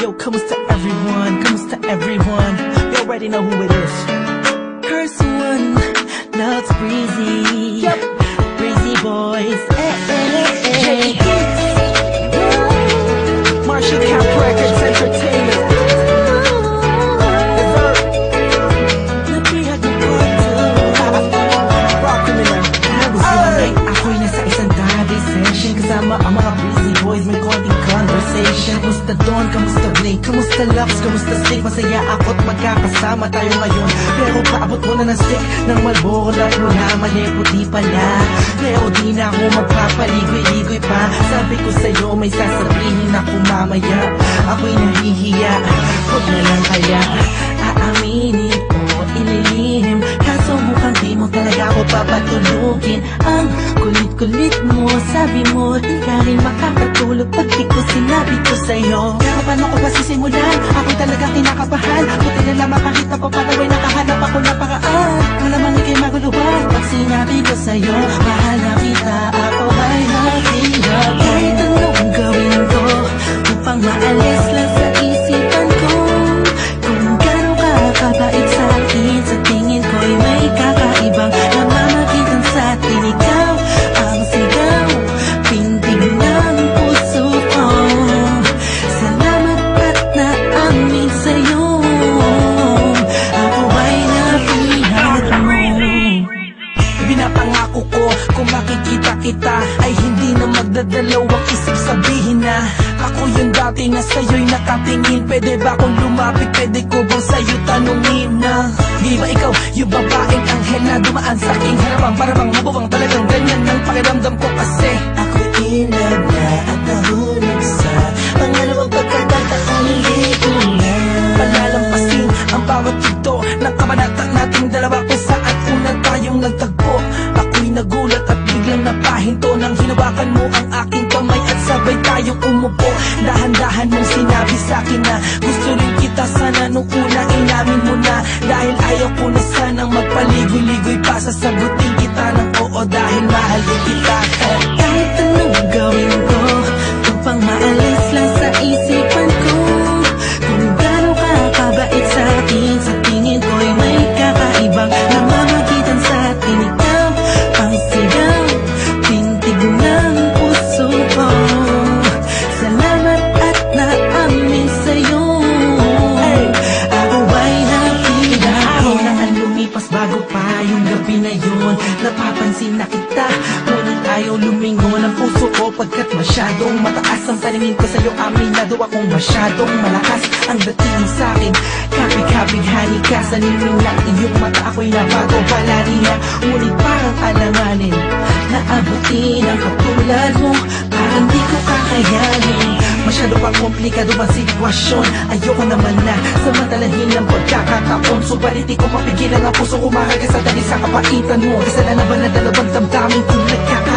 Yo, kamusta everyone? Kamusta everyone? You already know who it is. Curse one, loves Breezy. Yep. Breezy boys. J. Marshall Camp Records Entertainment. Napihag ng kwarto. Rockin' in there. Ay, ako'y nasa isang gabi session. Kasama ang mga Breezy boys, may konting conversation. Kamusta Don? Kamusta Blake? Kamusta Lux? Kamusta Stick? Masaya ako't magkakasama tayo ngayon. Pero paabot mo na ng stick ng Marlboro. Lahat mo na mali, puti pala. Pero di na ako magpapaligoy-ligoy pa. Sabi ko sa'yo may sasabihin ako mamaya. Ako'y nahihiya, huwag na lang kaya aaminin o ililihim. Kaso mukhang di mo talaga ako papatulugin. Ang kulit-kulit mo, sabi mo di ka rin makakatulog pag di ko sinabi ko sa'yo. Pero paano ko ba sisimulan? Ako'y talaga kinakabahan. Buti na lang makakita ko pataway, nakahanap ako na paraan. Malamang ika'y maguluhan pag sinabi ko sa'yo mahal na kita, ako ay naghihirap. Kahit anong gawin ko upang maalis lang sa isipan ko kung gano'n ka kabait sa akin. Sa tingin ko'y may kakaibang namamagitan sa atin. Ikaw ang sigaw, pintig ng puso ko. Salamat at naamin sa'yo. Ako ay napihag mo. Pinapangako ko kung makikita kita ay hindi na magdadalawang isip sabihin na ako yung dati na sa'yo'y nakatingin. Pwede ba akong lumapit? Pwede ko bang sa'yo tanungin na di ba ikaw yung babaeng anghel na dumaan sa aking harapan? Para bang mabubang talagang ganyan ng pakiramdam ko kasi Ako'y in love na at nahulog sa pangalawang pagkakataong hindi ko na palalampasin ang bawat ito ng kabanata nating dalawa kung saan unang tayong nagtagpo. Ako'y nagulat at biglang napahinto nang hinawakan mo ang aking kamay at sabay tayong umupo. Dahan-dahan mong sinabi sa'kin na gusto rin kita, sana nung una inamin mo na. Dahil ayaw ko na sanang magpaligoy-ligoy pa, sasagutin kita ng oo dahil mahal din kita. kahit anong gawin ko upang maalis lang sa isipan ko kung gano'n ka kabait sa akin. Sa tingin ko'y may kakaibang namamagitan sa atin. Ikaw ang sigaw, pintig ng puso ko. Salamat at naamin sa'yo. Ako ay napihag. Araw na ang lumipas bago pa yung gabi na yun. Napapansin na kita, ngunit ayaw lumingon ang puso ko pagkat masyadong mataas ang paningin ko sa'yo. Aminado akong masyadong malakas ang dating sa'kin. Kapig-kapighani ka sa niling ng iyong mata. Ako'y nabago pala niya, ngunit parang alanganin na abutin ang katulad mo. Parang di ko kakayanin. Masyado pang komplikado ang sitwasyon. Ayoko naman na samantalahin ng pagkakataon. Subalit di ko mapigilan ang puso kumakarga sa dali sa kapaitan mo. Kasalanan ba na dalawang damdamin kung nagkakaroon?